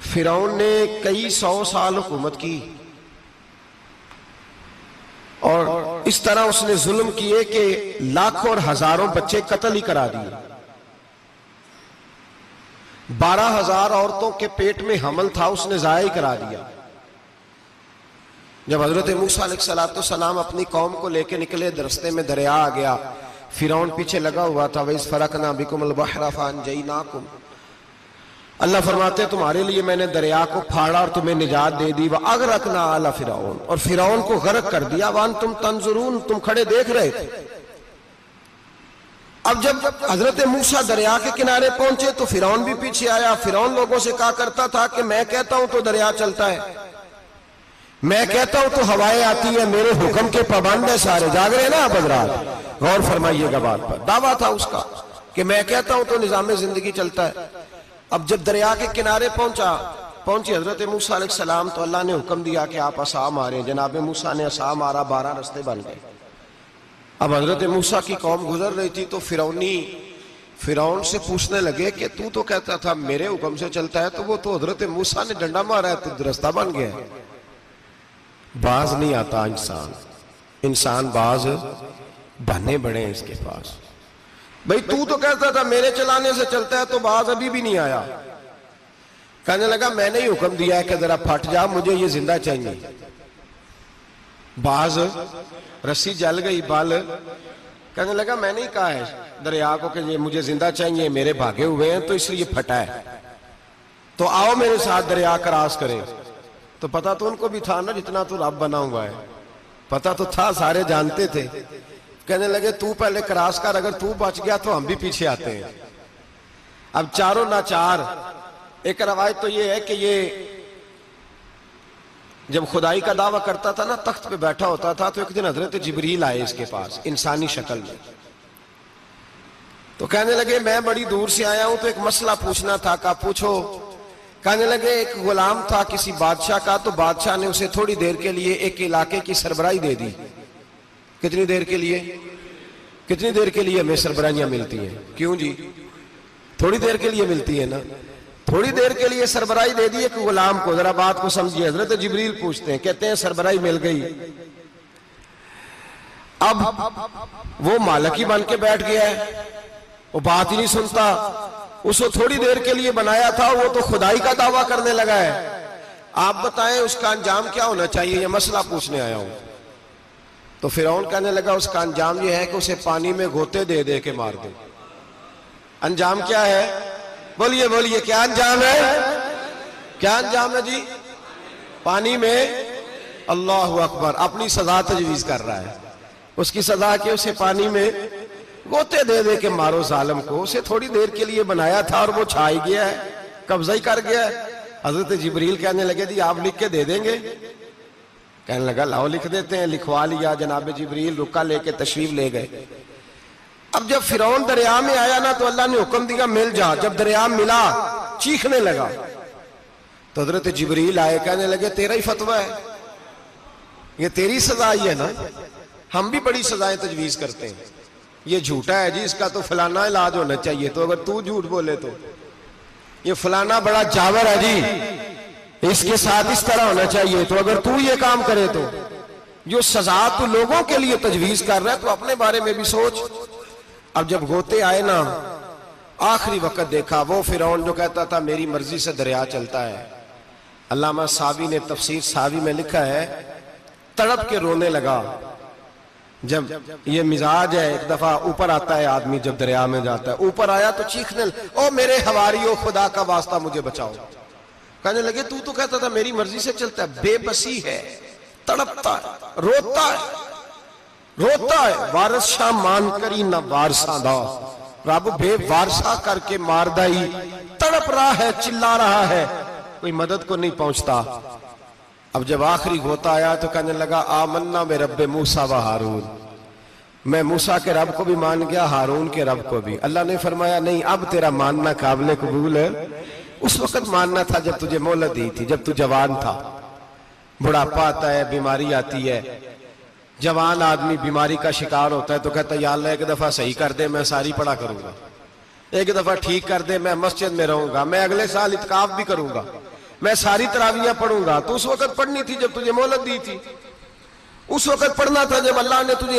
फिरौन ने कई 100 साल हुकूमत की और इस तरह उसने जुल्म किए कि लाखों और हजारों बच्चे कत्ल ही करा दिए। 12,000 औरतों के पेट में हमल था, उसने जाया ही करा दिया। जब हजरत मूसा अलैहिस्सलाम अपनी कौम को लेकर निकले, रास्ते में दरिया आ गया, फिरौन पीछे लगा हुआ था। वइज़ फरकना बिकुमुल बहरा फअनजयनाकुम, अल्लाह फरमाते तुम्हारे लिए मैंने दरिया को फाड़ा और तुम्हें निजात दे दी। व अगरकना आला फिरौन, और फिरौन को गर्क कर दिया। वान तुम तंजुरून, तुम खड़े देख रहे थे। अब जब हजरत मूसा दरिया के किनारे पहुंचे तो फिरौन भी पीछे आया। फिरौन लोगों से कहा करता था कि मैं कहता हूं तो दरिया चलता है, मैं कहता हूं तो हवाएं आती है, मेरे हुक्म के पाबंद है सारे। जाग रहे ना आप हजरात, गौर फरमाइएगा बात पर। दावा था उसका कि मैं कहता हूं तो निजाम जिंदगी चलता है। अब जब दरिया के किनारे पहुंची हजरत मूसा अलैहिस्सलाम, तो अल्लाह ने हुक्म दिया कि आप असा मारे। जनाब मूसा ने असा मारा, 12 रास्ते बन गए। अब हजरत मूसा की कौम गुजर रही थी तो फिरौन से पूछने लगे कि तू तो कहता था मेरे हुक्म से चलता है, तो वो तो हजरत मूसा ने डंडा मारा है तो रास्ता बन गया। बाज नहीं आता इंसान बाज बने बड़े हैं इसके पास। भाई तू तो कहता था मेरे चलाने से चलता है, तो बाज अभी भी नहीं आया। कहने लगा मैंने ही हुक्म दिया है कि जरा फट जा, मुझे ये जिंदा चाहिए। बाज रस्सी जल गई, बाल कहने लगा मैंने ही कहा है दरिया को कि ये मुझे जिंदा चाहिए, मेरे भागे हुए हैं तो इसलिए फटा है, तो आओ मेरे साथ दरिया क्रॉस करें। तो पता तो उनको भी था ना, जितना तो रब बना हुआ है, पता तो था, सारे जानते थे। कहने लगे तू पहले क्रॉस कर, अगर तू बच गया तो हम भी पीछे आते हैं। अब चारों नाचार। एक रवायत तो ये है कि ये जब खुदाई का दावा करता था ना, तख्त पे बैठा होता था, तो एक दिन हजरत जिब्रील आए इसके पास इंसानी शक्ल में। तो कहने लगे मैं बड़ी दूर से आया हूं तो एक मसला पूछना था। कहा पूछो। कहने लगे एक गुलाम था किसी बादशाह का, तो बादशाह ने उसे थोड़ी देर के लिए एक इलाके की सरबराही दे दी। कितनी देर के लिए? कितनी देर के लिए हमें सरबराहियां मिलती हैं? क्यों जी? थोड़ी देर के लिए मिलती है ना। थोड़ी देर के लिए सरबराही दे दी एक गुलाम को। जरा बात को समझिए। हजरत जिब्रील पूछते हैं, कहते हैं सरबराही मिल गई। अब वो मालिक ही बन के बैठ गया है, वो बात ही नहीं सुनता। उसको थोड़ी देर के लिए बनाया था, वो तो खुदाई का दावा करने लगा है। आप बताएं उसका अंजाम क्या होना चाहिए, ये मसला पूछने आया हूं। तो फिरौन कहने लगा उसका अंजाम ये है कि उसे पानी में गोते दे दे के मार दे। अंजाम क्या है? बोलिए बोलिए, क्या अंजाम है? क्या अंजाम है जी? पानी में। अल्लाहु अकबर, अपनी सजा तजवीज कर रहा है। उसकी सजा के उसे पानी में गोते दे दे के मारो जालिम को। उसे थोड़ी देर के लिए बनाया था और वो छा ही गया है, कब्जा ही कर गया है। हजरत जिब्रील कहने लगे जी आप लिख के दे देंगे? कहने लगा लाओ लिख देते हैं। लिखवा लिया। जनाब जिब्रील रुका लेके तशरीफ ले गए। अब जब फिरौन दरिया में आया ना, तो अल्लाह ने हुक्म दिया मिल जा। जब दरिया मिला चीखने लगा, तो हजरत जिब्रील आए, कहने लगे तेरा ही फतवा है, ये तेरी सजा ही है ना। हम भी बड़ी सजाएं तजवीज करते हैं। ये झूठा है जी, इसका तो फलाना इलाज होना चाहिए। तो अगर तू झूठ बोले तो ये फलाना बड़ा जावर है जी, इसके साथ इस तरह होना चाहिए। तो अगर तू ये काम करे तो जो सजा तू लोगों के लिए तजवीज कर रहा है, तो अपने बारे में भी सोच। अब जब गोते आए ना, आखिरी वक्त देखा वो फिरौन जो कहता था मेरी मर्जी से दरिया चलता है। अल्लामा सावी ने तफसीर सावी में लिखा है, तड़प के रोने लगा। जब ये मिजाज है, एक दफा ऊपर आता है आदमी जब दरिया में जाता है, ऊपर आया तो चीखने, ओ मेरे हवारियों खुदा का वास्ता मुझे बचाओ। कहने लगे तू तो कहता था मेरी मर्जी से चलता है। बेबसी है, तड़पता है, रोता है, रोता है। वारस शाह मान करी ना वारसा दा, रब बेवारसा करके मारदा ही। तड़प रहा है, चिल्ला रहा है, कोई मदद को नहीं पहुंचता। अब जब आखिरी गोता आया तो कहने लगा आमन्ना में रब्बे मूसा व हारून, मैं मूसा के रब को भी मान गया, हारून के रब को भी। अल्लाह ने फरमाया नहीं, अब तेरा मानना काबिल कबूल है। उस वक्त मानना था जब तुझे मोहलत दी थी, जब तू जवान था। बुढ़ापा आता है, बीमारी आती है, जवान आदमी बीमारी का शिकार होता है तो कहता है या अल्लाह एक दफा सही कर दे, मैं सारी पढ़ा करूंगा। एक दफा ठीक कर दे, मैं मस्जिद में रहूंगा, मैं अगले साल इत्काफ भी करूंगा, मैं सारी तरावियां पढ़ूंगा, तो उस वक्त पढ़नी थी जब तुझे मोहलत दी थी। उस वक्त पढ़ना था जब अल्लाह ने तुझे